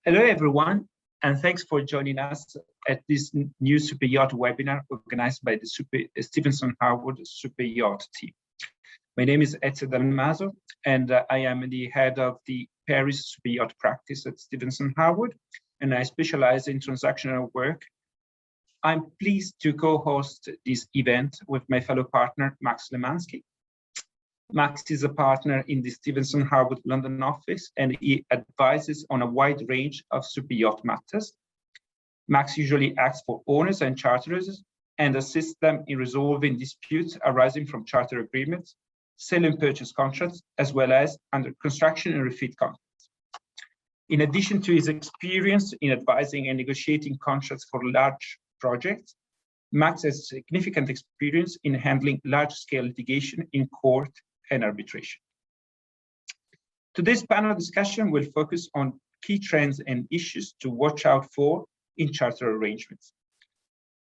Hello, everyone, and thanks for joining us at this new Super Yacht webinar organized by the Stephenson Harwood Super Yacht team. My name is Ezio Maso, and I am the head of the Paris Super Yacht practice at Stephenson Harwood, and I specialize in transactional work. I'm pleased to co-host this event with my fellow partner, Max Lemanski. Max is a partner in the Stephenson Harwood London office, and he advises on a wide range of super yacht matters. Max usually acts for owners and charterers and assists them in resolving disputes arising from charter agreements, sale and purchase contracts, as well as under construction and refit contracts. In addition to his experience in advising and negotiating contracts for large projects, Max has significant experience in handling large-scale litigation in court and arbitration. Today's panel discussion will focus on key trends and issues to watch out for in charter arrangements.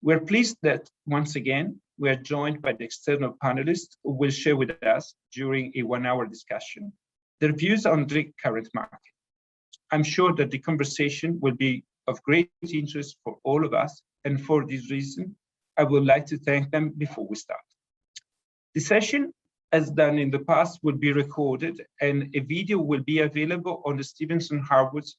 We're pleased that once again, we are joined by the external panelists who will share with us during a one-hour discussion their views on the current market. I'm sure that the conversation will be of great interest for all of us, and for this reason, I would like to thank them before we start. The session, as done in the past, will be recorded, and a video will be available on the Stephenson Harwood's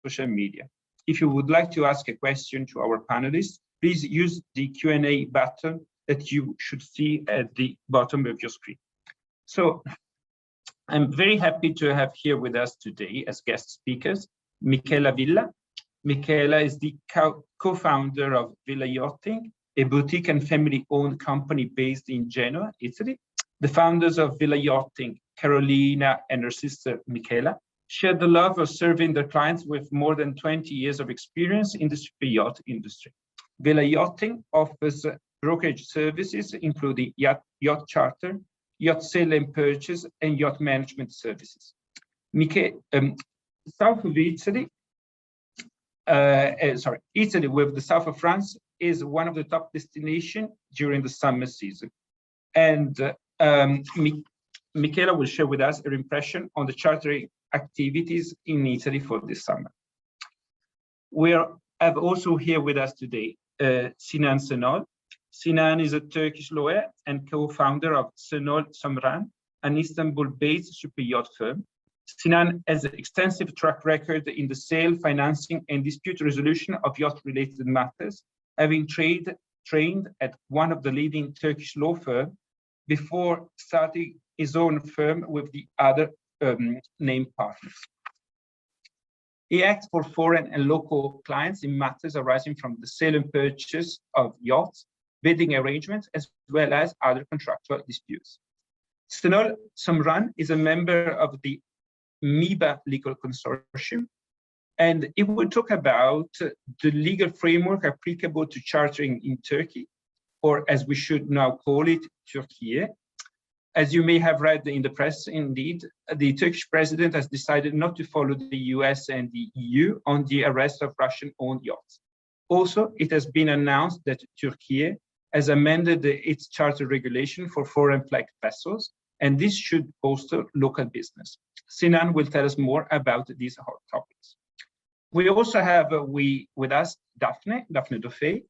social media. If you would like to ask a question to our panelists, please use the Q&A button that you should see at the bottom of your screen. So I'm very happy to have here with us today as guest speakers, Michela Villa. Michela is the co-founder of Villa Yachting, a boutique and family-owned company based in Genoa, Italy. The founders of Villa Yachting, Carolina and her sister Michela, share the love of serving their clients with more than 20 years of experience in the super yacht industry. Villa Yachting offers brokerage services, including yacht charter, yacht sale and purchase, and yacht management services. South of Italy, Italy with the south of France is one of the top destinations during the summer season. And Michela will share with us her impression on the chartering activities in Italy for this summer. We have also here with us today Sinan Şenol. Sinan is a Turkish lawyer and co-founder of Şenol Somran, an Istanbul-based super yacht firm. Sinan has an extensive track record in the sale, financing, and dispute resolution of yacht-related matters, having trained at one of the leading Turkish law firms before starting his own firm with the other named partners. He acts for foreign and local clients in matters arising from the sale and purchase of yachts, bidding arrangements, as well as other contractual disputes. Şenol Somran is a member of the MIBA legal consortium, and it will talk about the legal framework applicable to chartering in Turkey, or as we should now call it, Turkey. As you may have read in the press, indeed, the Turkish president has decided not to follow the US and the EU on the arrest of Russian-owned yachts. Also, it has been announced that Turkey has amended its charter regulation for foreign flagged vessels, and this should bolster local business. Sinan will tell us more about these hot topics. We also have with us Daphne Dauphin.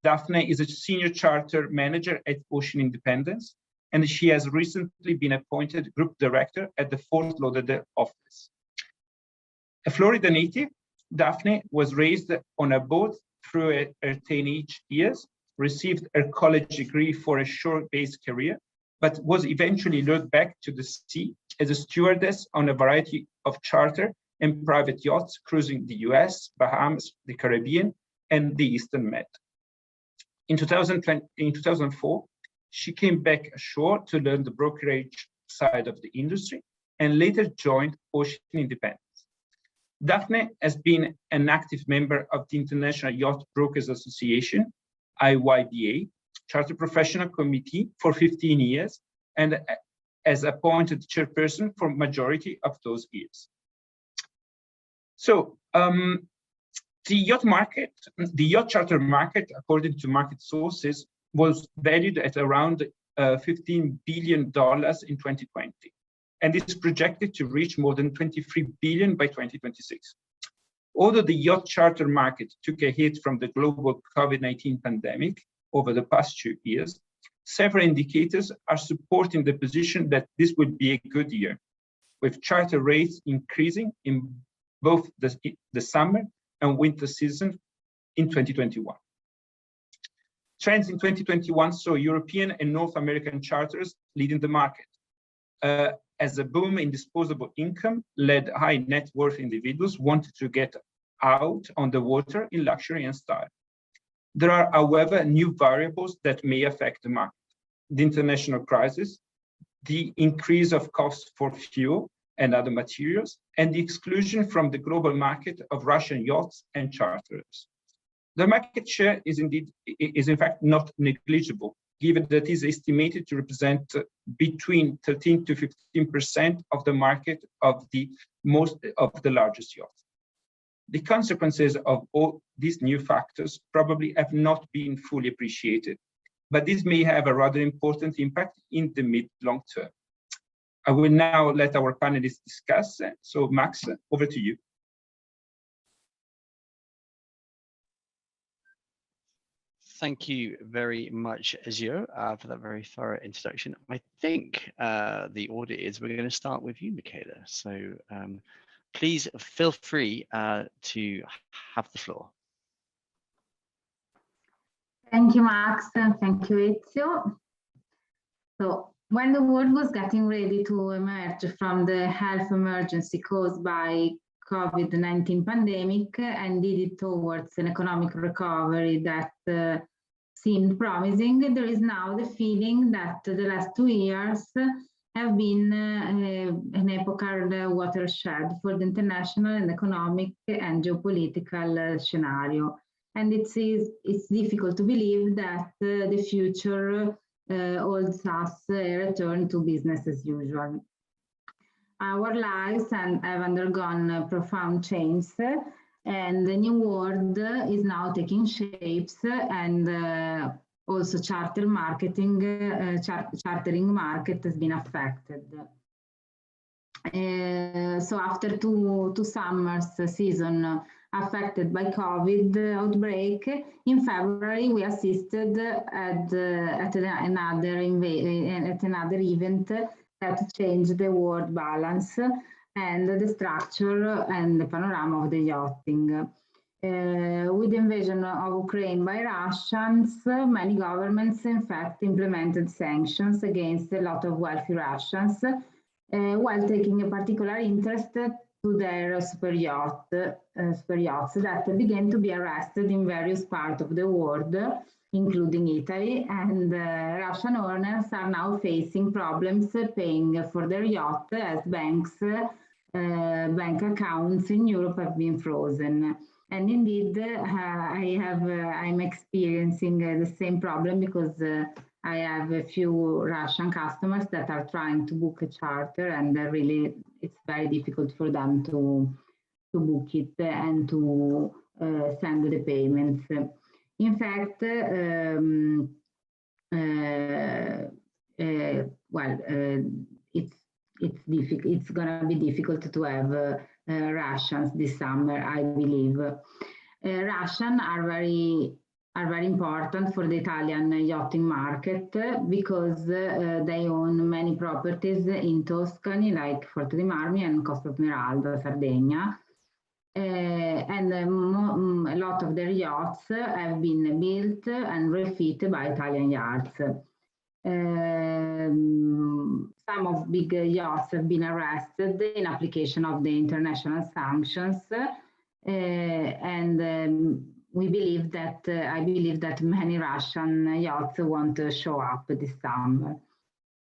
Daphne is a senior charter manager at Ocean Independence, and she has recently been appointed group director at the Fort Lauderdale office. A Florida native, Daphne was raised on a boat through her teenage years, received her college degree for a shore-based career, but was eventually lured back to the sea as a stewardess on a variety of charter and private yachts cruising the US, Bahamas, the Caribbean, and the Eastern Med. In 2004, she came back ashore to learn the brokerage side of the industry and later joined Ocean Independence. Daphne has been an active member of the International Yacht Brokers Association, IYBA, Charter Professional Committee for 15 years, and as appointed chairperson for majority of those years. So the yacht charter market, according to market sources, was valued at around $15 billion in 2020, and is projected to reach more than $23 billion by 2026. Although the yacht charter market took a hit from the global COVID-19 pandemic over the past 2 years, several indicators are supporting the position that this would be a good year, with charter rates increasing in both the summer and winter season in 2021. Trends in 2021 saw European and North American charters leading the market, as a boom in disposable income led high net worth individuals wanted to get out on the water in luxury and style. There are, however, new variables that may affect the market: the international crisis, the increase of costs for fuel and other materials, and the exclusion from the global market of Russian yachts and charters. The market share is in fact not negligible, given that it is estimated to represent between 13 to 15% of the market of the largest yachts. The consequences of all these new factors probably have not been fully appreciated, but this may have a rather important impact in the mid-long term. I will now let our panelists discuss. So Max, over to you. Thank you very much, Ezio, for that very thorough introduction. I think the order is we're going to start with you, Michela. So please feel free to have the floor. Thank you, Max, and thank you, Ezio. So when the world was getting ready to emerge from the health emergency caused by COVID-19 pandemic and headed towards an economic recovery that seemed promising, there is now the feeling that the last 2 years have been an epochal watershed for the international and economic and geopolitical scenario. And it's difficult to believe that the future holds us a return to business as usual. Our lives have undergone profound change, and the new world is now taking shapes, and also chartering market has been affected. So after two summers season affected by COVID outbreak, in February we assisted at another event that changed the world balance and the structure and the panorama of the yachting. With the invasion of Ukraine by Russians, many governments in fact implemented sanctions against a lot of wealthy Russians, while taking a particular interest to their super yachts that began to be arrested in various parts of the world, including Italy, and Russian owners are now facing problems paying for their yacht as bank accounts in Europe have been frozen. And indeed, I'm experiencing the same problem because I have a few Russian customers that are trying to book a charter, and really it's very difficult for them to book it and to send the payments. In fact, it's going to be difficult to have Russians this summer, I believe. Russians are very important for the Italian yachting market because they own many properties in Tuscany, like Forte dei Marmi and Costa Smeralda, Sardinia. And a lot of their yachts have been built and refitted by Italian yards. Some of big yachts have been arrested in application of the international sanctions, and I believe that many Russian yachts want to show up this summer.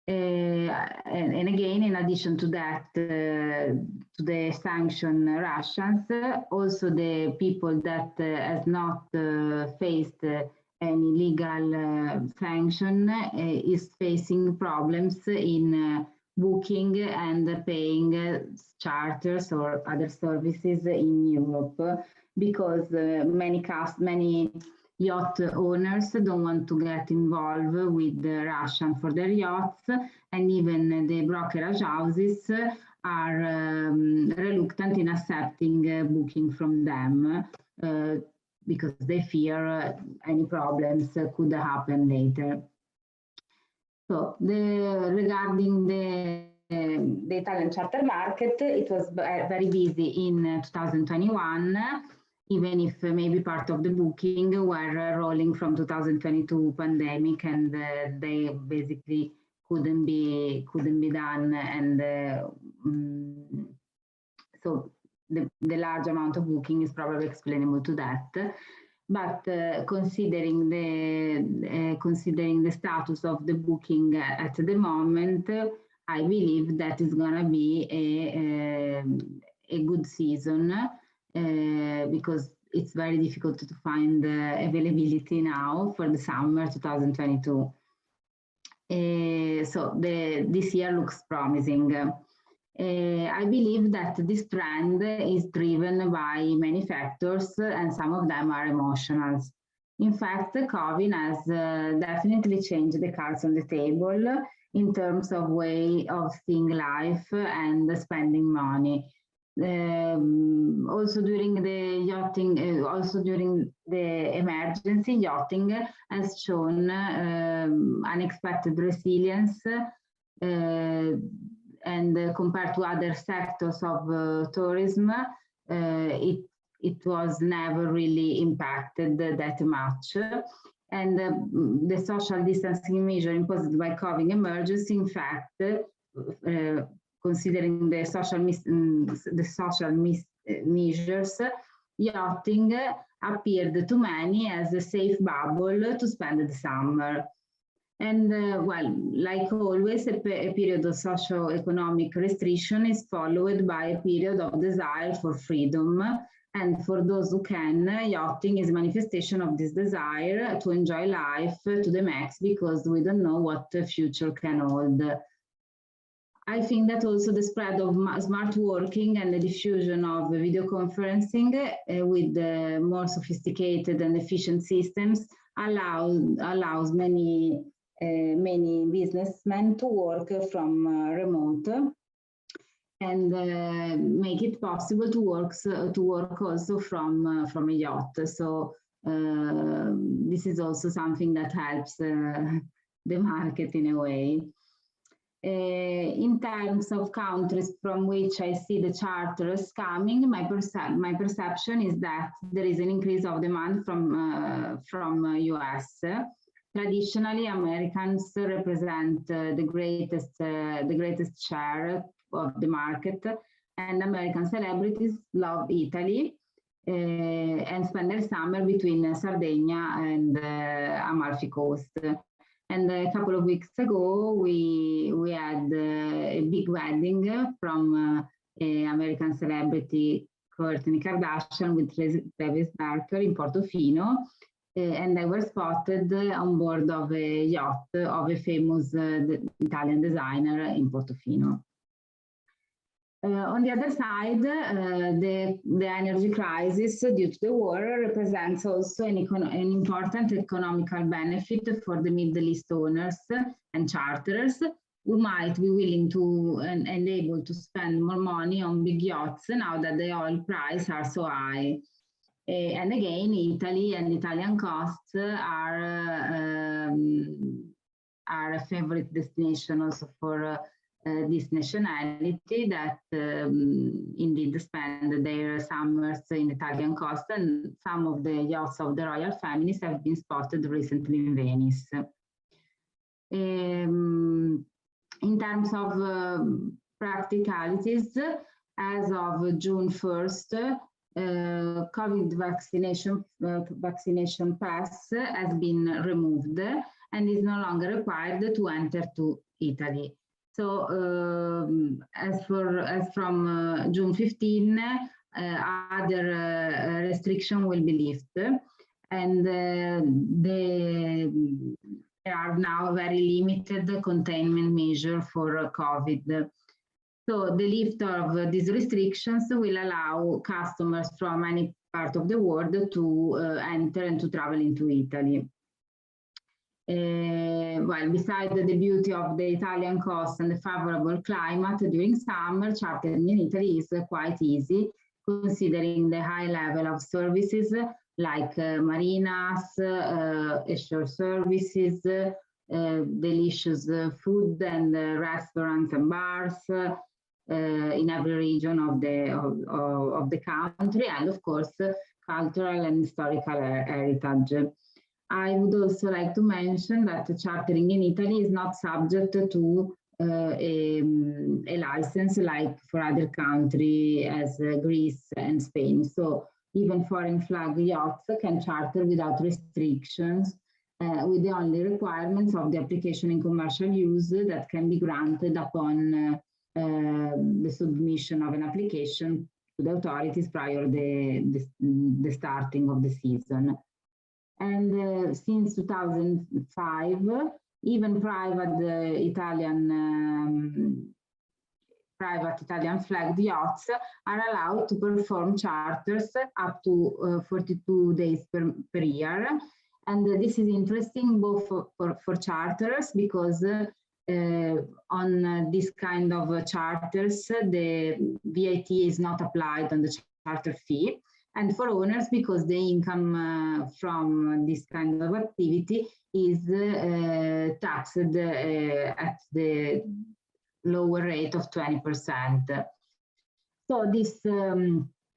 And again, in addition to that, to the sanctioned Russians, also the people that has not faced any legal sanction is facing problems in booking and paying charters or other services in Europe, because many yacht owners don't want to get involved with Russian for their yachts, and even the brokerage houses are reluctant in accepting booking from them because they fear any problems could happen later. So regarding the Italian charter market, it was very busy in 2021, even if maybe part of the booking were rolling from 2022 pandemic, and they basically couldn't be done, and so the large amount of booking is probably explainable to that. But considering the status of the booking at the moment, I believe that is gonna be a good season because it's very difficult to find availability now for the summer 2022. So this year looks promising. I believe that this trend is driven by many factors, and some of them are emotional. In fact, COVID has definitely changed the cards on the table in terms of way of seeing life and spending money. Also during the yachting, also during the emergency, yachting has shown unexpected resilience, and compared to other sectors of tourism, it was never really impacted that much. And the social distancing measure imposed by COVID emergency, in fact, considering the social measures, yachting appeared to many as a safe bubble to spend the summer. And well, like always, a period of socio-economic restriction is followed by a period of desire for freedom. And for those who can, yachting is a manifestation of this desire to enjoy life to the max, because we don't know what the future can hold. I think that also the spread of smart working and the diffusion of video conferencing with more sophisticated and efficient systems allows many businessmen to work from remote, and make it possible to work also from a yacht. So this is also something that helps the market in a way. In terms of countries from which I see the charters coming, my perception is that there is an increase of demand from US. Traditionally, Americans represent the greatest share of the market, and American celebrities love Italy and spend their summer between Sardinia and Amalfi Coast. And a couple of weeks ago, we had a big wedding from American celebrity Kourtney Kardashian with Travis Barker in Portofino, and they were spotted on board of a yacht of a famous Italian designer in Portofino. On the other side, the energy crisis due to the war represents also an important economical benefit for the Middle East owners and charterers, who might be willing to and able to spend more money on big yachts now that the oil prices are so high. And again, Italy and Italian coasts are a favorite destination also for this nationality that indeed spend their summers in Italian coast, and some of the yachts of the royal families have been spotted recently in Venice. In terms of practicalities, as of June 1st, COVID vaccination pass has been removed and is no longer required to enter to Italy. So as from June 15, other restriction will be lifted, and there are now very limited containment measure for COVID. So the lift of these restrictions will allow customers from any part of the world to enter and to travel into Italy. Well, besides the beauty of the Italian coast and the favorable climate during summer, chartering in Italy is quite easy, considering the high level of services like marinas, shore services, delicious food and restaurants and bars in every region of the country, and of course, cultural and historical heritage. I would also like to mention that chartering in Italy is not subject to a license like for other countries as Greece and Spain. So even foreign flag yachts can charter without restrictions, with the only requirements of the application in commercial use that can be granted upon the submission of an application to the authorities prior the starting of the season. And since 2005, even private Italian flagged yachts are allowed to perform charters up to 42 days per year. And this is interesting both for charterers, because on this kind of charters, the VAT is not applied on the charter fee. And for owners, because the income from this kind of activity is taxed at the lower rate of 20%. So this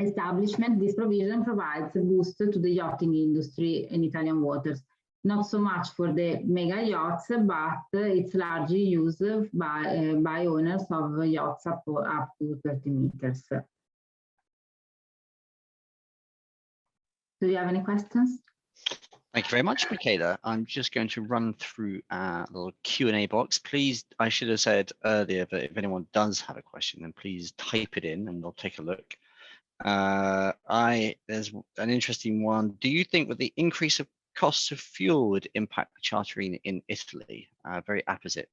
establishment, this provision provides a boost to the yachting industry in Italian waters. Not so much for the mega yachts, but it's largely used by owners of yachts up to 30 meters. Do you have any questions? Thank you very much, Michela. I'm just going to run through a little Q&A box. Please, I should have said earlier that if anyone does have a question, then please type it in and we'll take a look. There's an interesting one. Do you think that the increase of costs of fuel would impact chartering in Italy? Very opposite,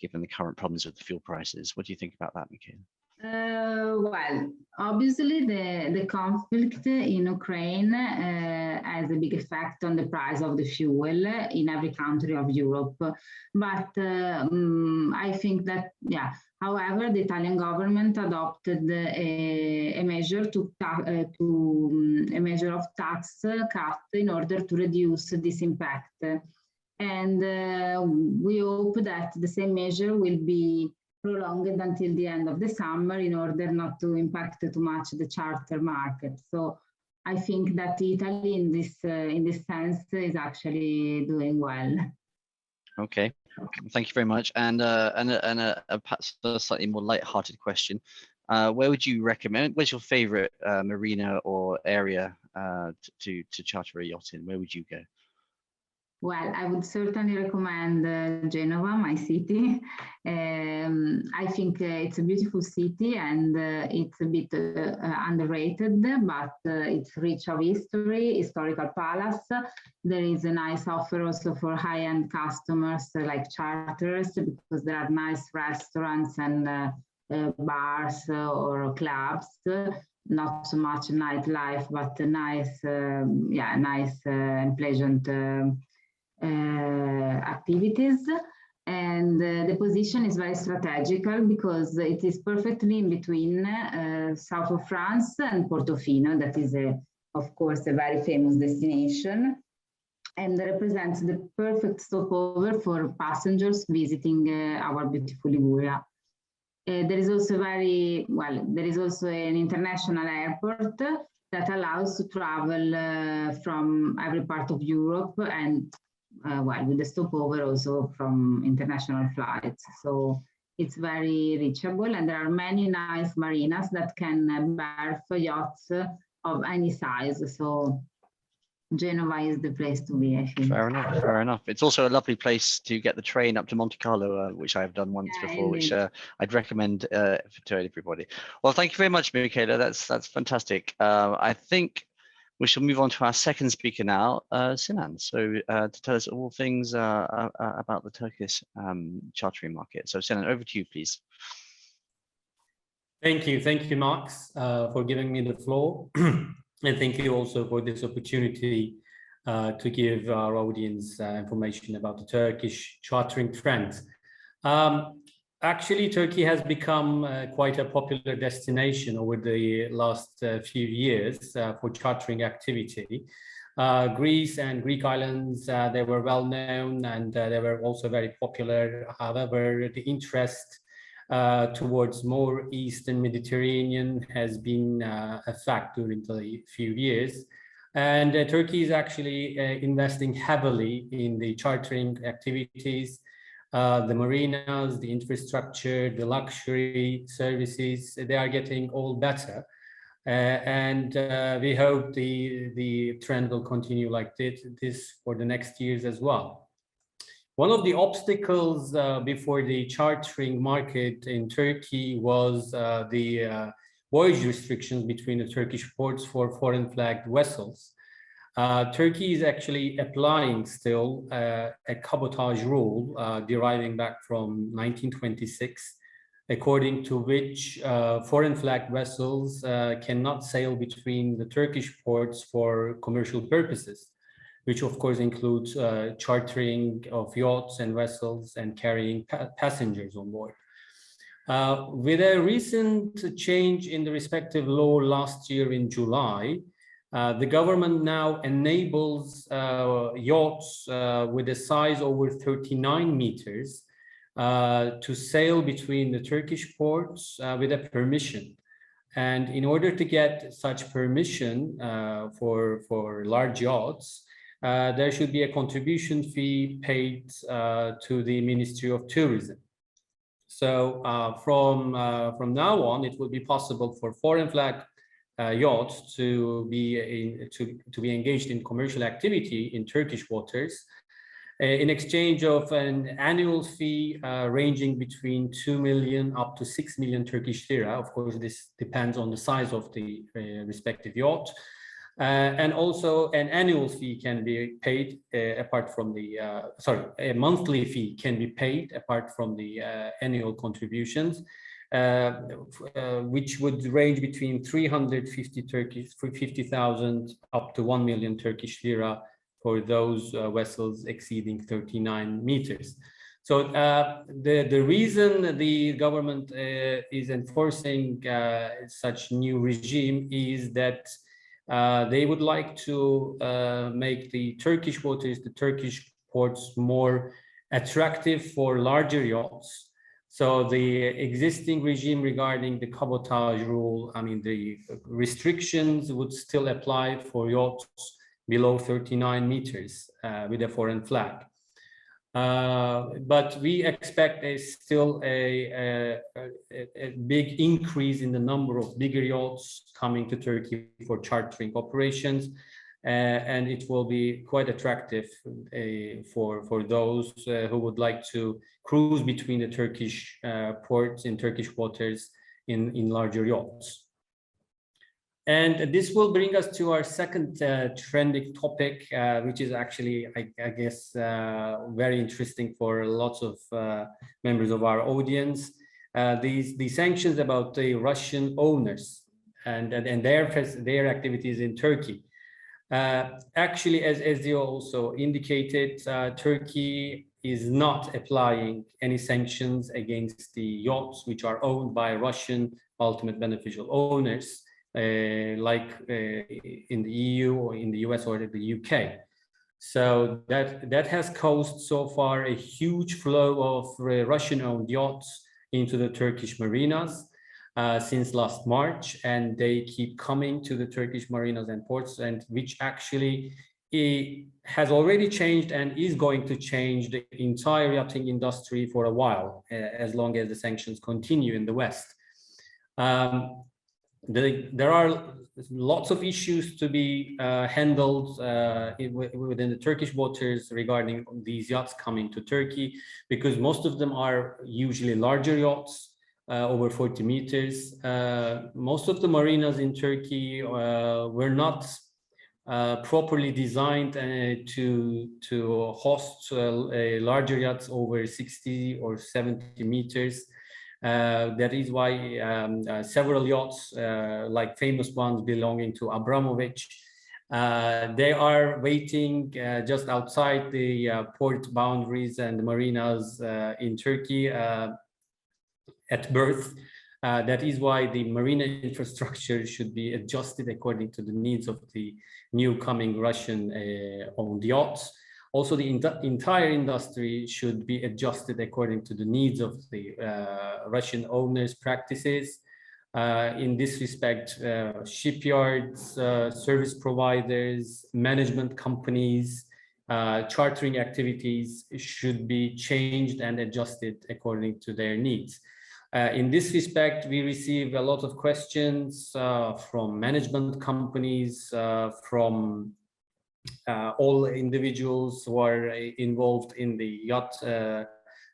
given the current problems with the fuel prices. What do you think about that, Michela? Well, obviously the conflict in Ukraine has a big effect on the price of the fuel in every country of Europe. But I think that, yeah, however, the Italian government adopted a measure a measure of tax cut in order to reduce this impact. And we hope that the same measure will be prolonged until the end of the summer in order not to impact too much the charter market. So I think that Italy in this sense is actually doing well. Okay, thank you very much. And perhaps a slightly more light-hearted question. Where would you recommend? Where's your favorite marina or area to charter a yacht in? Where would you go? Well, I would certainly recommend Genova, my city. I think it's a beautiful city and it's a bit underrated, but it's rich of history, historical palace. There is a nice offer also for high-end customers like charters, because there are nice restaurants and bars or clubs. Not so much nightlife, but nice, nice and pleasant activities. And the position is very strategical because it is perfectly in between south of France and Portofino. That is, of course, a very famous destination, and represents the perfect stopover for passengers visiting our beautiful Liguria. There is also there is also an international airport that allows to travel from every part of Europe, and with the stopover also from international flights. So it's very reachable, and there are many nice marinas that can berth yachts of any size. So Genova is the place to be, I think. Fair enough, fair enough. It's also a lovely place to get the train up to Monte Carlo, which I've done once before, which I'd recommend to everybody. Well, thank you very much, Michela. That's fantastic. I think we shall move on to our second speaker now, Sinan. So to tell us all things about the Turkish chartering market. So Sinan, over to you, please. Thank you, Max, for giving me the floor. And thank you also for this opportunity to give our audience information about the Turkish chartering trends. Actually, Turkey has become quite a popular destination over the last few years for chartering activity. Greece and Greek islands, they were well known and they were also very popular. However, the interest towards more Eastern Mediterranean has been a fact during the few years. And Turkey is actually investing heavily in the chartering activities, the marinas, the infrastructure, the luxury services. They are getting all better. And we hope the trend will continue like this for the next years as well. One of the obstacles before the chartering market in Turkey was the voyage restrictions between the Turkish ports for foreign flagged vessels. Turkey is actually applying still a cabotage rule deriving back from 1926, according to which foreign flagged vessels cannot sail between the Turkish ports for commercial purposes, which of course includes chartering of yachts and vessels and carrying passengers on board. With a recent change in the respective law last year in July, the government now enables yachts with a size over 39 meters to sail between the Turkish ports with a permission. And in order to get such permission for large yachts, there should be a contribution fee paid to the Ministry of Tourism. So from now on, it will be possible for foreign flag yachts to be engaged in commercial activity in Turkish waters in exchange of an annual fee ranging between 2 million up to 6 million Turkish lira. Of course, this depends on the size of the respective yacht. And also an annual fee can be paid apart from the, a monthly fee can be paid apart from the annual contributions, which would range between 350,000 up to 1 million Turkish lira for those vessels exceeding 39 meters. So the reason the government is enforcing such new regime is that they would like to make the Turkish waters, the Turkish ports, more attractive for larger yachts. So the existing regime regarding the cabotage rule, I mean, the restrictions would still apply for yachts below 39 meters with a foreign flag. But we expect still a big increase in the number of bigger yachts coming to Turkey for chartering operations, and it will be quite attractive for those who would like to cruise between the Turkish ports in Turkish waters in larger yachts. And this will bring us to our second trending topic, which is actually, I guess, very interesting for lots of members of our audience. The sanctions about the Russian owners and their activities in Turkey. Actually, as Ezio also indicated, Turkey is not applying any sanctions against the yachts which are owned by Russian ultimate beneficial owners, like in the EU or in the US or the UK. So that has caused so far a huge flow of Russian-owned yachts into the Turkish marinas since last March, and they keep coming to the Turkish marinas and ports, and which actually has already changed and is going to change the entire yachting industry for a while, as long as the sanctions continue in the West. There are lots of issues to be handled within the Turkish waters regarding these yachts coming to Turkey, because most of them are usually larger yachts, over 40 meters. Most of the marinas in Turkey were not properly designed to host larger yachts over 60 or 70 meters. That is why several yachts, like famous ones belonging to Abramovich, They are waiting just outside the port boundaries and marinas in Turkey at berth. That is why the marina infrastructure should be adjusted according to the needs of the new coming Russian-owned yachts. Also, the entire industry should be adjusted according to the needs of the Russian owners' practices. In this respect, shipyards, service providers, management companies, chartering activities should be changed and adjusted according to their needs. In this respect, we receive a lot of questions from management companies, from all individuals who are involved in the yacht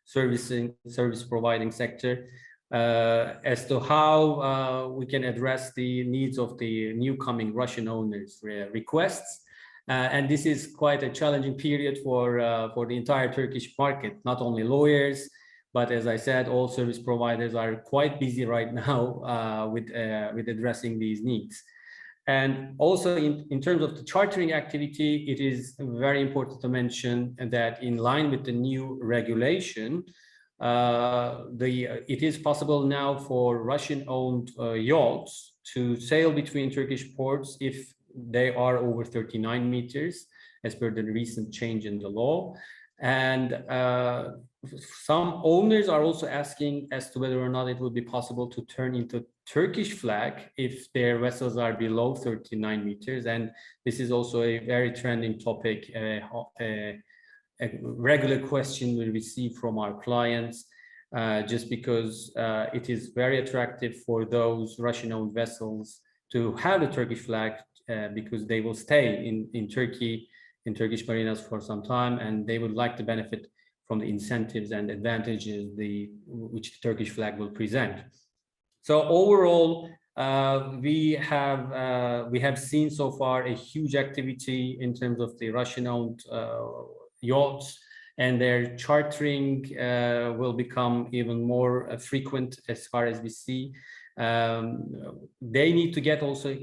service providing sector as to how we can address the needs of the new coming Russian owners' requests. And this is quite a challenging period for the entire Turkish market, not only lawyers, but as I said, all service providers are quite busy right now with addressing these needs. And also in terms of the chartering activity, it is very important to mention that in line with the new regulation, it is possible now for Russian-owned yachts to sail between Turkish ports if they are over 39 meters, as per the recent change in the law. And some owners are also asking as to whether or not it would be possible to turn into Turkish flag if their vessels are below 39 meters. And this is also a very trending topic, a regular question we receive from our clients, just because it is very attractive for those Russian-owned vessels to have the Turkish flag because they will stay in Turkey, in Turkish marinas for some time, and they would like to benefit from the incentives and advantages which the Turkish flag will present. So overall, we have seen so far a huge activity in terms of the Russian-owned yachts, and their chartering will become even more frequent as far as we see. They need to get also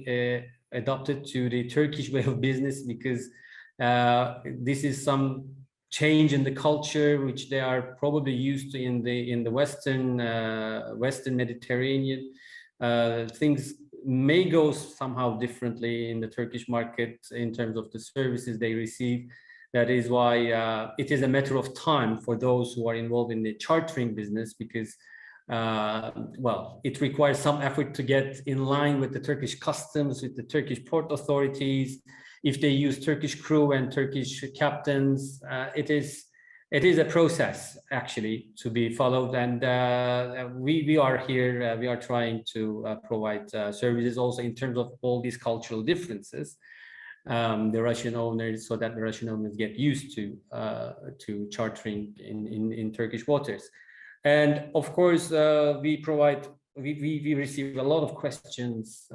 adopted to the Turkish way of business, because this is some change in the culture which they are probably used to in the Western Mediterranean. Things may go somehow differently in the Turkish market in terms of the services they receive. That is why it is a matter of time for those who are involved in the chartering business, because well, it requires some effort to get in line with the Turkish customs, with the Turkish port authorities. If they use Turkish crew and Turkish captains, it is a process actually to be followed. And we are here, we are trying to provide services also in terms of all these cultural differences. The Russian owners, so that the Russian owners get used to chartering in Turkish waters. And of course, we receive a lot of questions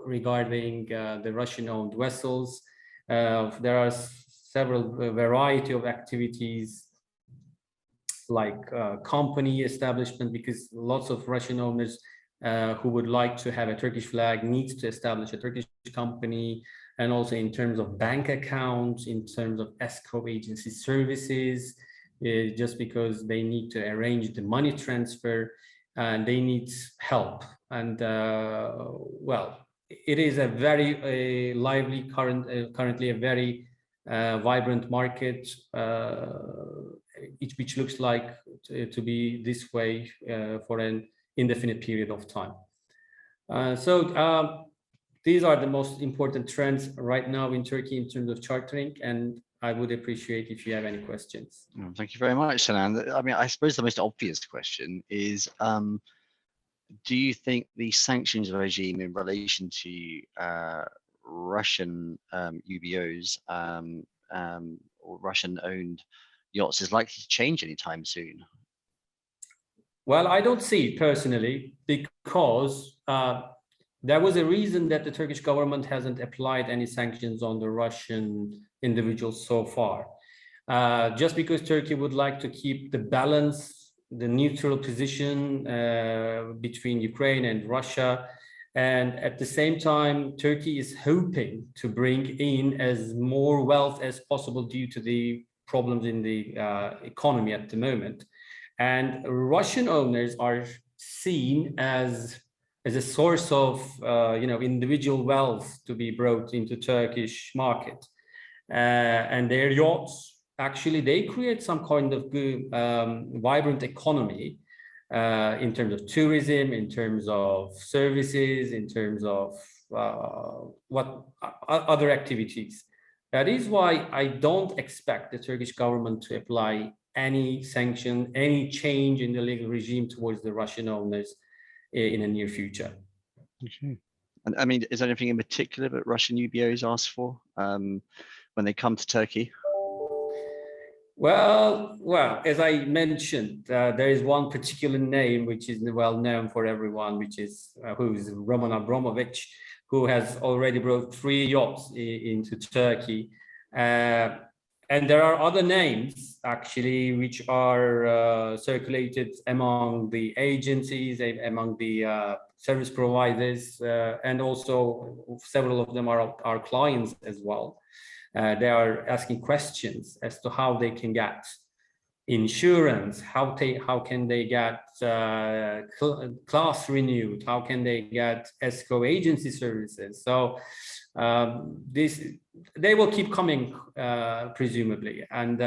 regarding the Russian-owned vessels. There are several variety of activities like company establishment, because lots of Russian owners who would like to have a Turkish flag needs to establish a Turkish company, and also in terms of bank accounts, in terms of escrow agency services, just because they need to arrange the money transfer. They need help, and well, it is a very lively currently a very vibrant market, which looks like to be this way for an indefinite period of time. So these are the most important trends right now in Turkey in terms of chartering, and I would appreciate if you have any questions. Thank you very much, Sinan. I mean, I suppose the most obvious question is, do you think the sanctions regime in relation to Russian UBOs or Russian-owned yachts is likely to change anytime soon? Well, I don't see it personally, because there was a reason that the Turkish government hasn't applied any sanctions on the Russian individuals so far. Just because Turkey would like to keep the balance, the neutral position between Ukraine and Russia, And at the same time, Turkey is hoping to bring in as more wealth as possible due to the problems in the economy at the moment. And Russian owners are seen as a source of individual wealth to be brought into Turkish market. And their yachts, actually, they create some kind of vibrant economy in terms of tourism, in terms of services, in terms of what other activities. That is why I don't expect the Turkish government to apply any sanction, any change in the legal regime towards the Russian owners in the near future. Okay. And I mean, is there anything in particular that Russian UBOs ask for when they come to Turkey? Well, as I mentioned, there is one particular name which is well known for everyone, which is who is Roman Abramovich, who has already brought 3 yachts into Turkey. And there are other names actually which are circulated among the agencies, among the service providers, and also several of them are our clients as well. They are asking questions as to how they can get insurance, how can they get class renewed, how can they get ESCO agency services. So they will keep coming presumably, and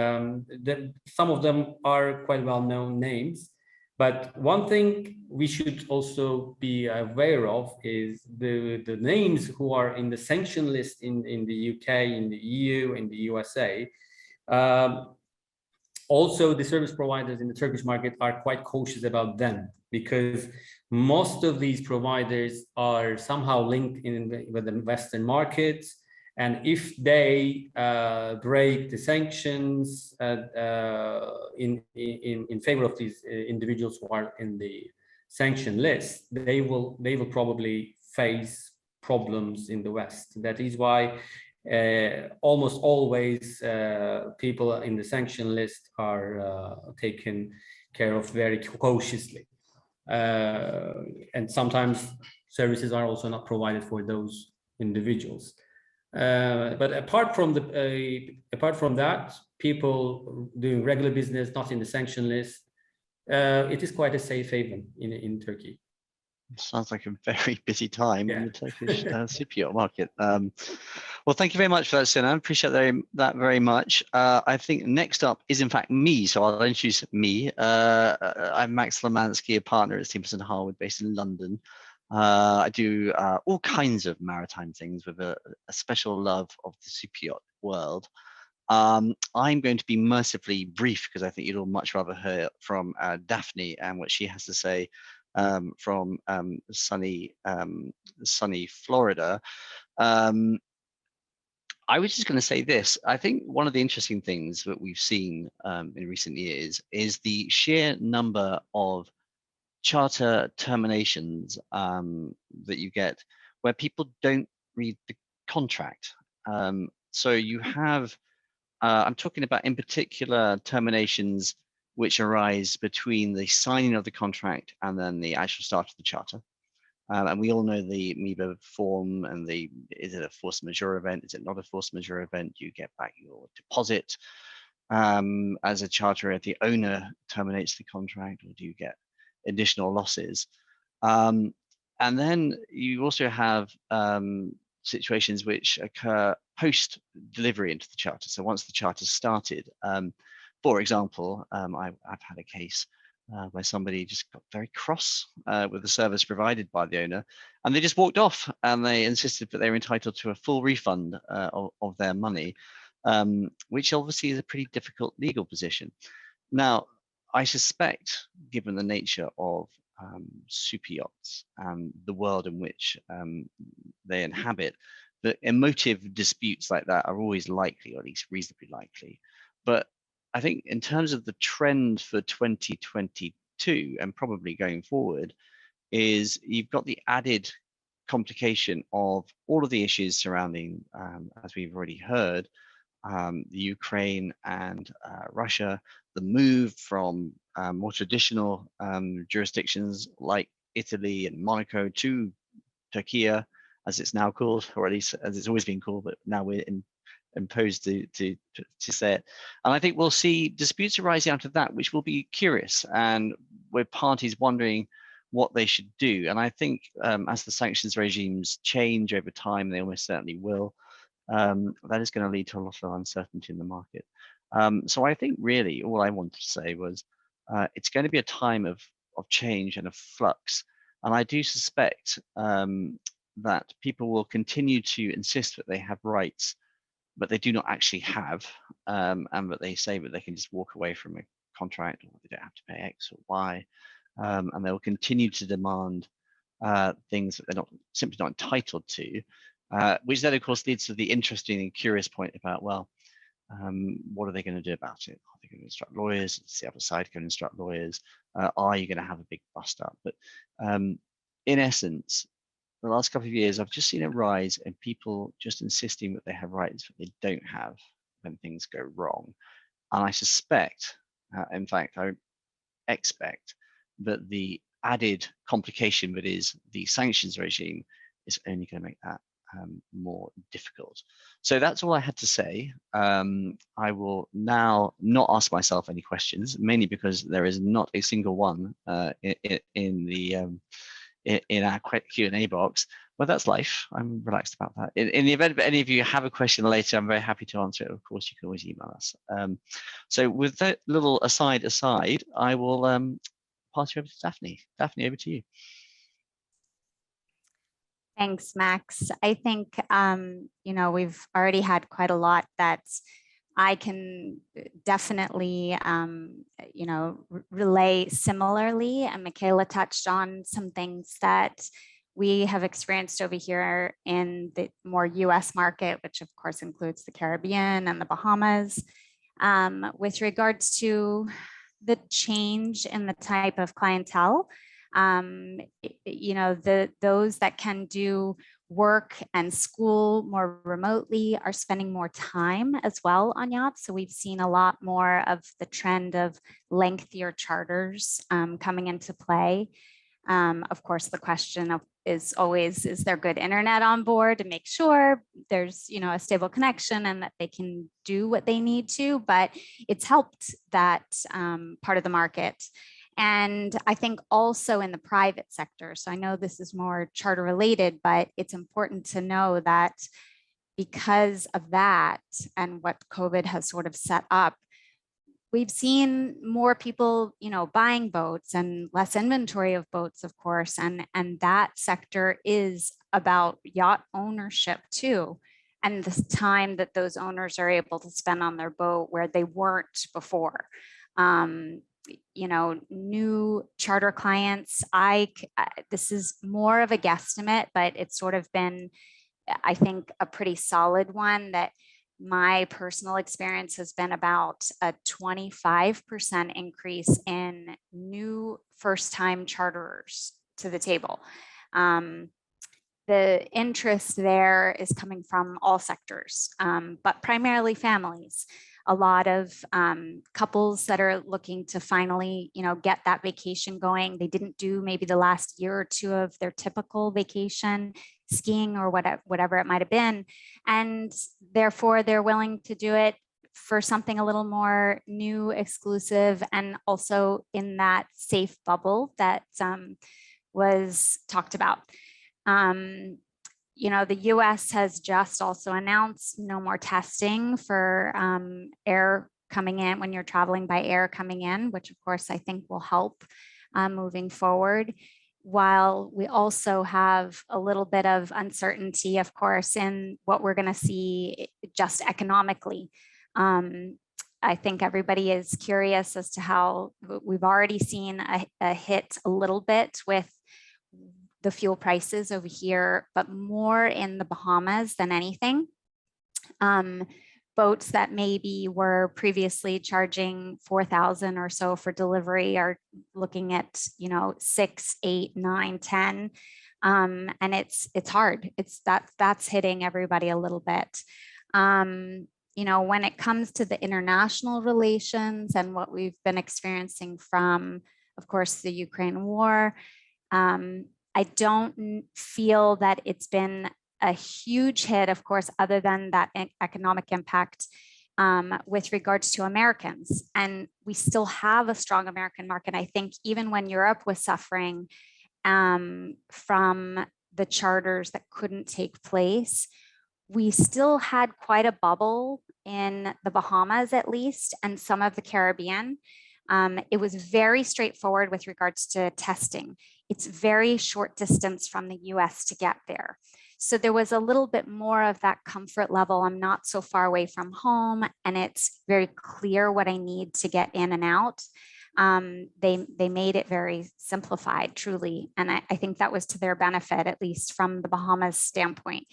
some of them are quite well-known names. But one thing we should also be aware of is the names who are in the sanction list in the UK, in the EU, in the USA. Also, the service providers in the Turkish market are quite cautious about them, because most of these providers are somehow linked with the Western markets. And if they break the sanctions in favor of these individuals who are in the sanction list, they will probably face problems in the West. That is why almost always people in the sanction list are taken care of very cautiously. And sometimes services are also not provided for those individuals. But apart from that, people doing regular business, not in the sanction list, it is quite a safe haven in Turkey. Sounds like a very busy time in the Turkish superyacht market. Well, thank you very much for that, Sinan. I appreciate that very much. I think next up is in fact me, so I'll introduce me. I'm Max Lemanski, a partner at Stephenson Harwood, based in London. I do all kinds of maritime things with a special love of the superyacht world. I'm going to be mercifully brief because I think you'd all much rather hear from Daphne and what she has to say from sunny Florida. I was just going to say this. I think one of the interesting things that we've seen in recent years is the sheer number of charter terminations that you get where people don't read the contract. So you have, I'm talking about in particular terminations which arise between the signing of the contract and then the actual start of the charter. And we all know the MEBA form and is it a force majeure event? Is it not a force majeure event? Do you get back your deposit as a charterer if the owner terminates the contract, or do you get additional losses? And then you also have situations which occur post delivery into the charter. So once the charter started, for example, I've had a case where somebody just got very cross with the service provided by the owner, and they just walked off, and they insisted that they were entitled to a full refund of their money, which obviously is a pretty difficult legal position. Now, I suspect, given the nature of superyachts and the world in which they inhabit, that emotive disputes like that are always likely, or at least reasonably likely. But I think in terms of the trend for 2022 and probably going forward, is you've got the added complication of all of the issues surrounding, as we've already heard, the Ukraine and Russia, the move from more traditional jurisdictions like Italy and Monaco to Turkey, as it's now called, or at least as it's always been called, but now we're imposed to say it. And I think we'll see disputes arising out of that, which will be curious, and with parties wondering what they should do. And I think as the sanctions regimes change over time, they almost certainly will, that is going to lead to a lot of uncertainty in the market. So I think really all I wanted to say was it's going to be a time of change and of flux. And I do suspect that people will continue to insist that they have rights, but they do not actually have, and that they say that they can just walk away from a contract, or they don't have to pay X or Y, and they will continue to demand things that they're not simply not entitled to, which then of course leads to the interesting and curious point about, well, what are they going to do about it? Are they going to instruct lawyers? Is the other side going to instruct lawyers? Are you going to have a big bust up? But in essence, the last couple of years, I've just seen a rise in people just insisting that they have rights that they don't have when things go wrong. And I suspect, in fact, I expect that the added complication that is the sanctions regime is only going to make that more difficult. So that's all I had to say. I will now not ask myself any questions, mainly because there is not a single one in our Q&A box, but that's life. I'm relaxed about that. In the event that any of you have a question later, I'm very happy to answer it. Of course, you can always email us. So with that little aside, I will pass you over to Daphne. Daphne, over to you. Thanks, Max. I think, we've already had quite a lot that I can definitely, relay similarly. And Michela touched on some things that we have experienced over here in the more US market, which of course includes the Caribbean and the Bahamas, with regards to the change in the type of clientele. Those that can do work and school more remotely are spending more time as well on yachts. So we've seen a lot more of the trend of lengthier charters coming into play. Of course, the question is always, is there good internet on board to make sure there's, a stable connection and that they can do what they need to, but it's helped that part of the market. And I think also in the private sector, so I know this is more charter related, but it's important to know that because of that and what COVID has sort of set up, we've seen more people, buying boats and less inventory of boats, of course, and that sector is about yacht ownership too, and the time that those owners are able to spend on their boat where they weren't before. New charter clients, this is more of a guesstimate, but it's sort of been, I think, a pretty solid one that my personal experience has been about a 25% increase in new first-time charterers to the table. The interest there is coming from all sectors, but primarily families. A lot of couples that are looking to finally, get that vacation going. They didn't do maybe the last year or two of their typical vacation, skiing or whatever it might have been. And therefore they're willing to do it for something a little more new, exclusive, and also in that safe bubble that was talked about. The US has just also announced no more testing for air coming in when you're traveling by air coming in, which of course I think will help moving forward. While we also have a little bit of uncertainty, of course, in what we're going to see just economically. I think everybody is curious as to how we've already seen a hit a little bit with the fuel prices over here, but more in the Bahamas than anything. Boats that maybe were previously charging 4,000 or so for delivery are looking at 6, 8, 9, 10, and it's hard. That's hitting everybody a little bit. When it comes to the international relations and what we've been experiencing from, of course, the Ukraine war. I don't feel that it's been a huge hit, of course, other than that economic impact with regards to Americans. And we still have a strong American market. I think even when Europe was suffering from the charters that couldn't take place, we still had quite a bubble in the Bahamas, at least, and some of the Caribbean. It was very straightforward with regards to testing. It's very short distance from the US to get there. So there was a little bit more of that comfort level. I'm not so far away from home, and it's very clear what I need to get in and out. They made it very simplified, truly. And I think that was to their benefit, at least from the Bahamas standpoint.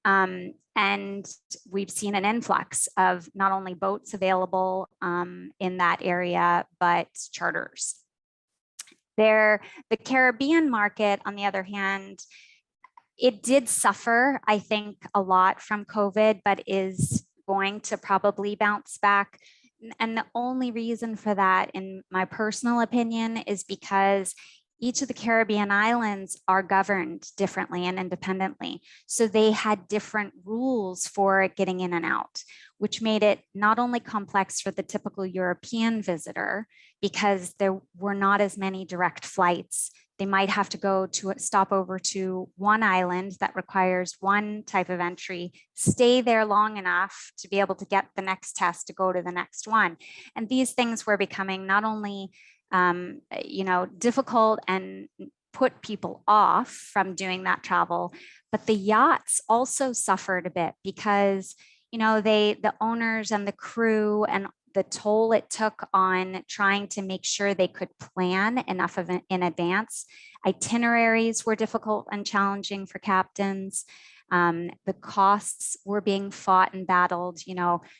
And we've seen an influx of not only boats available in that area, but charters. The Caribbean market, on the other hand, it did suffer, I think, a lot from COVID, but is going to probably bounce back. And the only reason for that, in my personal opinion, is because each of the Caribbean islands are governed differently and independently. So they had different rules for getting in and out, which made it not only complex for the typical European visitor, because there were not as many direct flights. They might have to go to stop over to one island that requires one type of entry, stay there long enough to be able to get the next test to go to the next one. And these things were becoming not only difficult and put people off from doing that travel, but the yachts also suffered a bit because, the owners and the crew and the toll it took on trying to make sure they could plan enough of it in advance. Itineraries were difficult and challenging for captains. The costs were being fought and battled.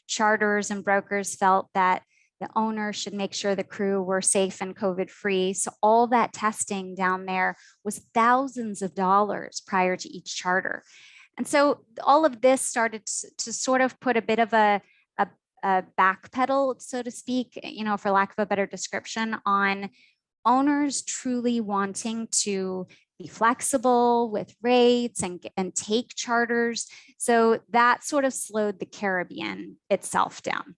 Charters and brokers felt that the owner should make sure the crew were safe and COVID-free. So all that testing down there was thousands of dollars prior to each charter. And so all of this started to sort of put a bit of a backpedal, so to speak, for lack of a better description, on owners truly wanting to be flexible with rates and take charters. So that sort of slowed the Caribbean itself down.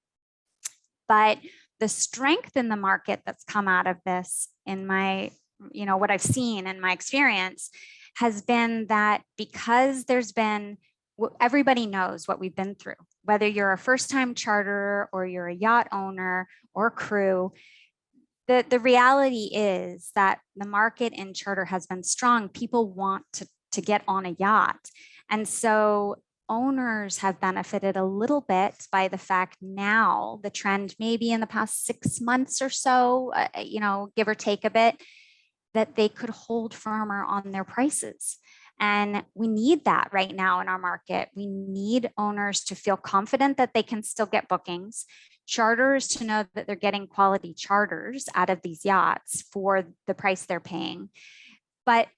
But the strength in the market that's come out of this, in my, what I've seen in my experience, has been that because there's been, everybody knows what we've been through, whether you're a first-time charterer or you're a yacht owner or crew. The reality is that the market in charter has been strong. People want to get on a yacht. And so owners have benefited a little bit by the fact now the trend maybe in the past 6 months or so, give or take a bit, that they could hold firmer on their prices. And we need that right now in our market. We need owners to feel confident that they can still get bookings, charters to know that they're getting quality charters out of these yachts for the price they're paying. But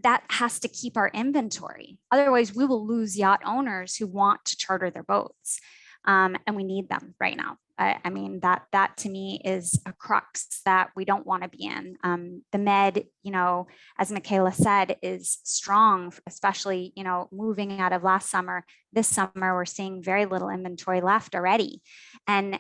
that has to keep our inventory. Otherwise, we will lose yacht owners who want to charter their boats. And we need them right now. I mean, that to me is a crux that we don't want to be in. The Med, as Michela said, is strong, especially, moving out of last summer. This summer, we're seeing very little inventory left already. And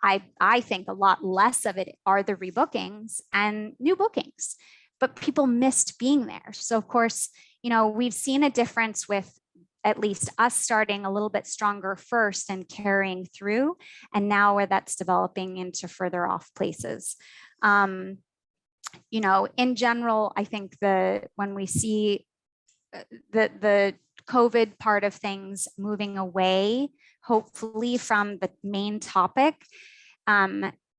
I think a lot less of it are the rebookings and new bookings, but people missed being there. So of course, we've seen a difference with at least us starting a little bit stronger first and carrying through, and now where that's developing into further off places. In general, I think when we see the COVID part of things moving away, hopefully from the main topic,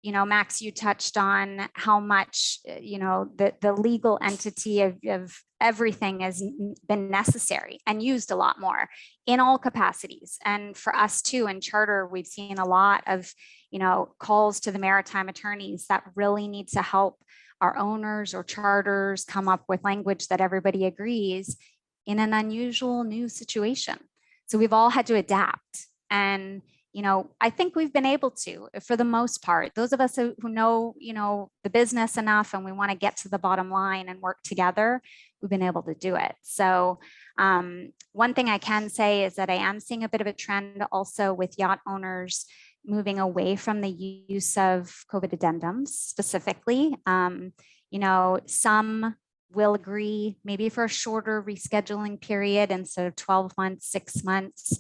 Max, you touched on how much, the legal entity of everything has been necessary and used a lot more in all capacities. And for us too, in charter, we've seen a lot of, calls to the maritime attorneys that really need to help our owners or charters come up with language that everybody agrees in an unusual new situation. So we've all had to adapt. And I think we've been able to, for the most part, those of us who know, the business enough and we want to get to the bottom line and work together, we've been able to do it. So one thing I can say is that I am seeing a bit of a trend also with yacht owners moving away from the use of COVID addendums specifically. You know, some will agree maybe for a shorter rescheduling period instead of 12 months, 6 months.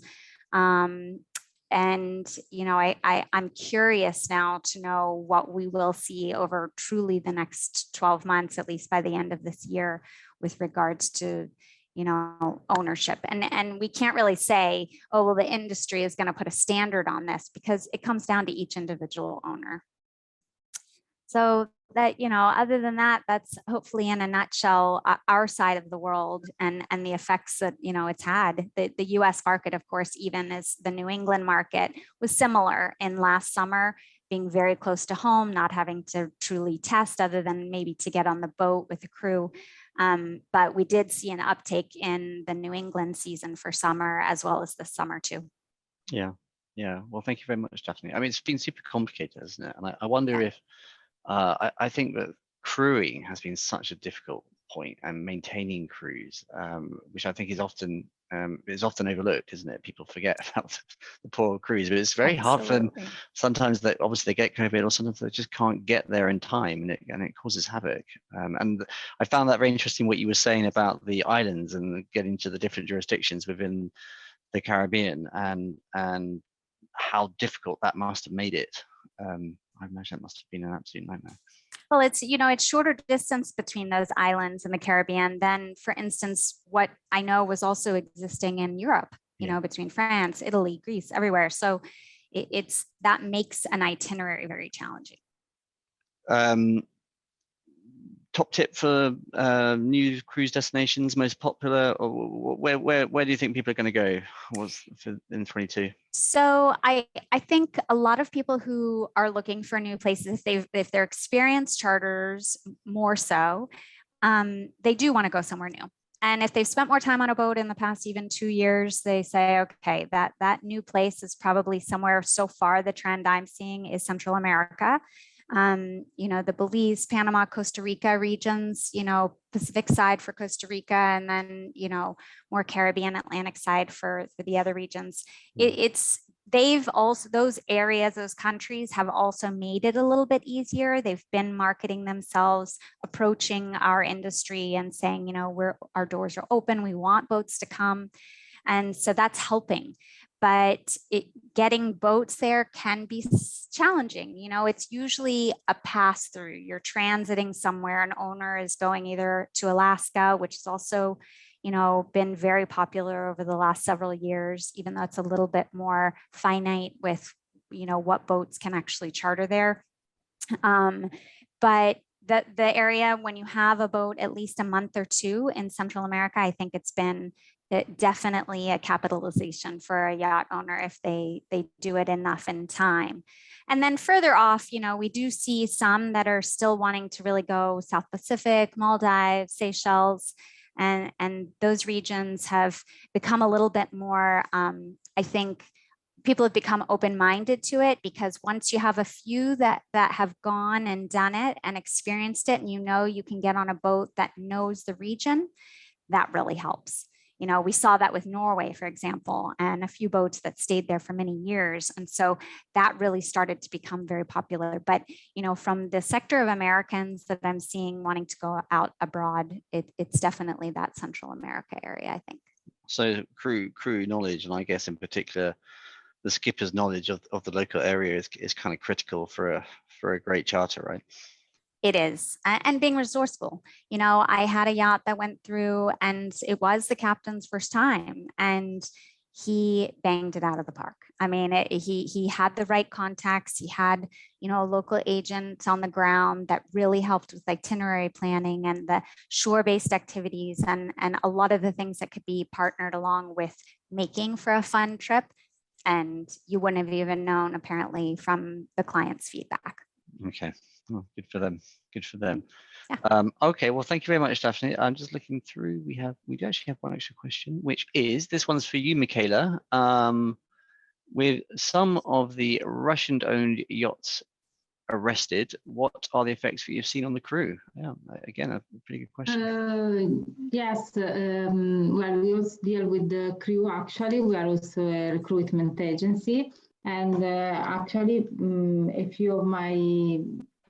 And, you know, I'm curious now to know what we will see over truly the next 12 months, at least by the end of this year, with regards to, you know, ownership. And we can't really say, oh, well, the industry is going to put a standard on this, because it comes down to each individual owner. So that, you know, other than that, that's hopefully in a nutshell our side of the world and the effects that, you know, it's had. The US market, of course, even as the New England market was similar in last summer, being very close to home, not having to truly test other than maybe to get on the boat with the crew. But we did see an uptake in the New England season for summer as well as this summer too. Yeah. Well, thank you very much, Daphne. I mean, it's been super complicated, isn't it? And I wonder if I think that crewing has been such a difficult point, and maintaining crews, which I think is often overlooked, isn't it? People forget about the poor crews, but it's very hard for them. Sometimes that obviously they get COVID, or sometimes they just can't get there in time, and it causes havoc. And I found that very interesting what you were saying about the islands and getting to the different jurisdictions within the Caribbean, and how difficult that must have made it. I imagine it must have been an absolute nightmare. Well, it's, you know, it's shorter distance between those islands in the Caribbean than, for instance, what I know was also existing in Europe, you know, between France, Italy, Greece, everywhere. So it's that makes an itinerary very challenging. Top tip for new cruise destinations, most popular, or where do you think people are going to go in 22? So I think a lot of people who are looking for new places, if they're experienced charters more so, they do want to go somewhere new. And if they've spent more time on a boat in the past even 2 years, they say, okay, that new place is probably somewhere. So far, the trend I'm seeing is Central America. You know, the Belize, Panama, Costa Rica regions, you know, Pacific side for Costa Rica, and then, you know, more Caribbean, Atlantic side for the other regions. They've also, those areas, those countries have also made it a little bit easier. They've been marketing themselves, approaching our industry and saying, you know, our doors are open, we want boats to come. And so that's helping. But getting boats there can be challenging. You know, it's usually a pass through. You're transiting somewhere. An owner is going either to Alaska, which has also, you know, been very popular over the last several years, even though it's a little bit more finite with, you know, what boats can actually charter there. But the area, when you have a boat at least a month or two in Central America, I think it's been definitely a capitalization for a yacht owner if they do it enough in time. And then further off, you know, we do see some that are still wanting to really go South Pacific, Maldives, Seychelles, and those regions have become a little bit more, I think people have become open-minded to it, because once you have a few that have gone and done it and experienced it, and you know you can get on a boat that knows the region, that really helps. You know, we saw that with Norway, for example, and a few boats that stayed there for many years. And so that really started to become very popular. But, you know, from the sector of Americans that I'm seeing wanting to go out abroad, it's definitely that Central America area, I think. So crew knowledge, and I guess in particular, the skipper's knowledge of the local area is kind of critical for a great charter, right? It is, and being resourceful. You know, I had a yacht that went through, and it was the captain's first time, and he banged it out of the park. I mean, he had the right contacts. He had, you know, a local agent on the ground that really helped with itinerary planning and the shore-based activities, and a lot of the things that could be partnered along with making for a fun trip. And you wouldn't have even known, apparently, from the client's feedback. Okay. Oh, good for them. Good for them. Yeah. Okay, well, thank you very much, Daphne. I'm just looking through. We do actually have one extra question, which is, this one's for you, Michela. With some of the Russian-owned yachts arrested, what are the effects that you've seen on the crew? Yeah, again, a pretty good question. Yes, well, we also deal with the crew. Actually, we are also a recruitment agency, and actually, a few of my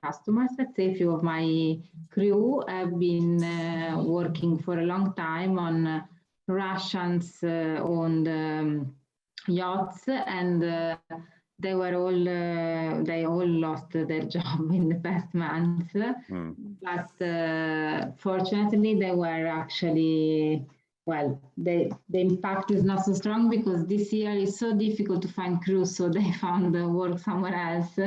customers, let's say a few of my crew, have been working for a long time on Russians owned yachts, and they all lost their job in the past months. But fortunately, they were actually, well, the impact is not so strong because this year is so difficult to find crews, so they found work somewhere else.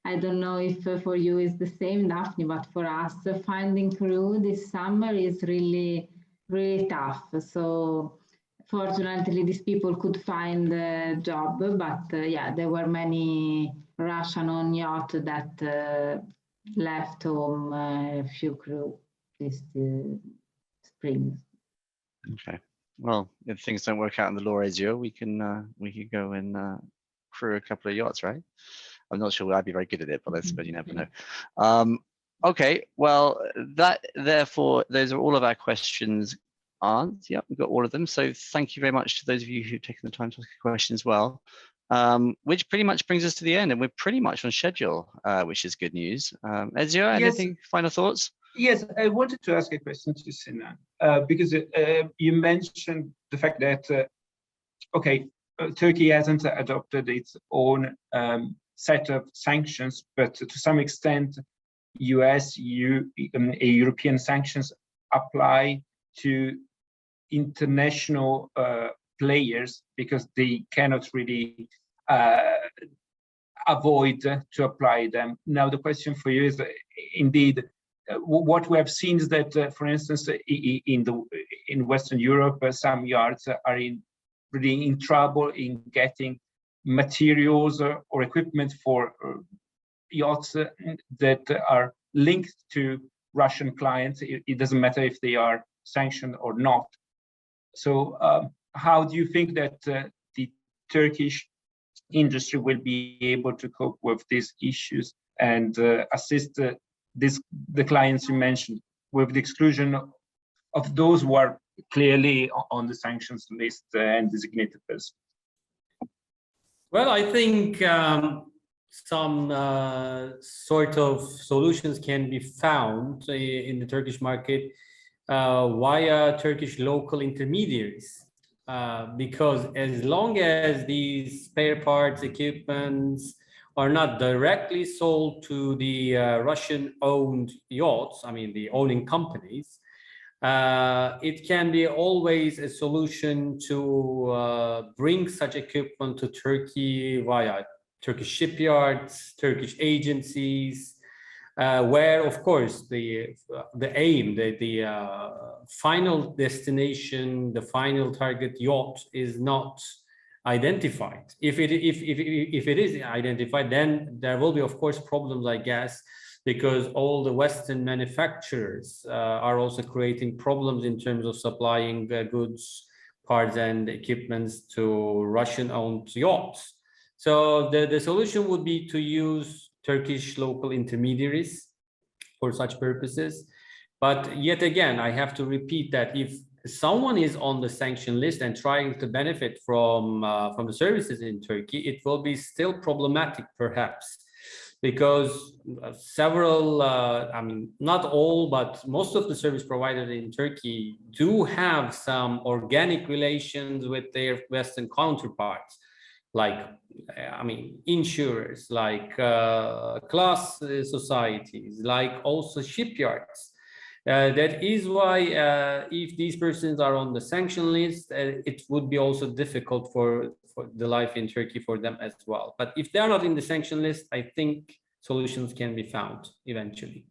I don't know if for you is the same, Daphne, but for us, finding crew this summer is really, really tough. So fortunately, these people could find a job, but yeah, there were many Russian-owned yachts that left home a few crew this spring. Okay. Well, if things don't work out in the law, Ezio, we can go and crew a couple of yachts, right? I'm not sure I'd be very good at it, but I suppose you never know. Okay, well, therefore, those are all of our questions answered. Yep, we've got all of them. So thank you very much to those of you who've taken the time to ask a question as well. Which pretty much brings us to the end, and we're pretty much on schedule, which is good news. Ezio, anything, final thoughts? Yes, I wanted to ask a question to Sinan, because you mentioned the fact that, okay, Turkey hasn't adopted its own set of sanctions, but to some extent, US, European sanctions apply to international players because they cannot really avoid to apply them. Now, the question for you is, indeed, what we have seen is that, for instance, in Western Europe, some yards are really in trouble in getting materials or equipment for yachts that are linked to Russian clients. It doesn't matter if they are sanctioned or not. So how do you think that the Turkish industry will be able to cope with these issues and assist the clients you mentioned, with the exclusion of those who are clearly on the sanctions list and designated persons? Well, I think some sort of solutions can be found in the Turkish market via Turkish local intermediaries, because as long as these spare parts, equipments are not directly sold to the Russian-owned yachts, I mean the owning companies, it can be always a solution to bring such equipment to Turkey via Turkish shipyards, Turkish agencies, where, of course, the aim, the final destination, the final target yacht is not identified. If it is identified, then there will be, of course, problems, I guess, because all the Western manufacturers are also creating problems in terms of supplying goods, parts, and equipments to Russian-owned yachts. So the solution would be to use Turkish local intermediaries for such purposes. But yet again, I have to repeat that if someone is on the sanction list and trying to benefit from the services in Turkey, it will be still problematic, perhaps, because several, I mean, not all, but most of the service providers in Turkey do have some organic relations with their Western counterparts, like, I mean, insurers, like class societies, like also shipyards. That is why if these persons are on the sanction list, it would be also difficult for the life in Turkey for them as well. But if they are not in the sanction list, I think solutions can be found eventually.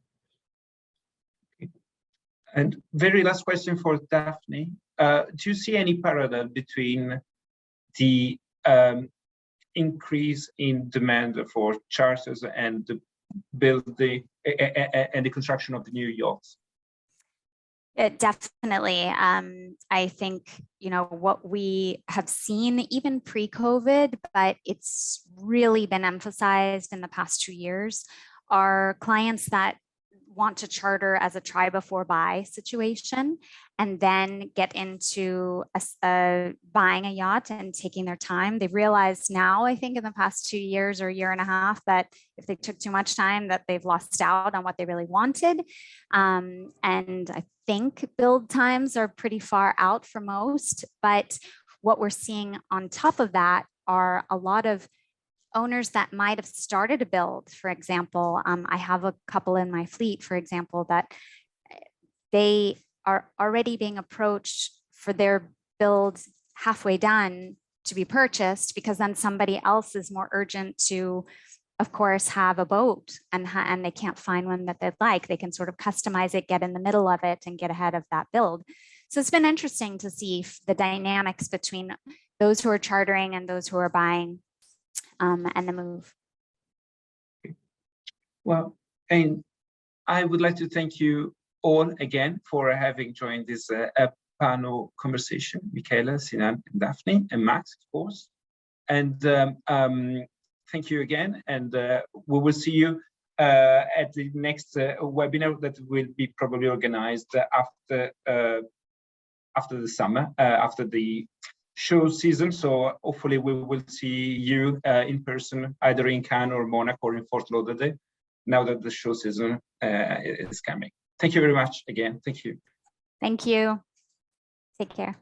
And very last question for Daphne. Do you see any parallel between the increase in demand for charters and the construction of the new yachts? Definitely. I think, what we have seen even pre-COVID, but it's really been emphasized in the past 2 years, are clients that want to charter as a try before buy situation and then get into buying a yacht and taking their time. They've realized now, I think in the past 2 years or year and a half, that if they took too much time, that they've lost out on what they really wanted. And I think build times are pretty far out for most, but what we're seeing on top of that are a lot of owners that might have started a build. For example, I have a couple in my fleet, for example, that they are already being approached for their build halfway done to be purchased, because then somebody else is more urgent to, of course, have a boat, and they can't find one that they'd like. They can sort of customize it, get in the middle of it, and get ahead of that build. So it's been interesting to see the dynamics between those who are chartering and those who are buying, and the move. Well, and I would like to thank you all again for having joined this panel conversation, Michela, Sinan, and Daphne, and Max, of course. And thank you again, and we will see you at the next webinar that will be probably organized after the summer, after the show season. So hopefully we will see you in person, either in Cannes or Monaco or in Fort Lauderdale, now that the show season is coming. Thank you very much again. Thank you. Thank you. Take care.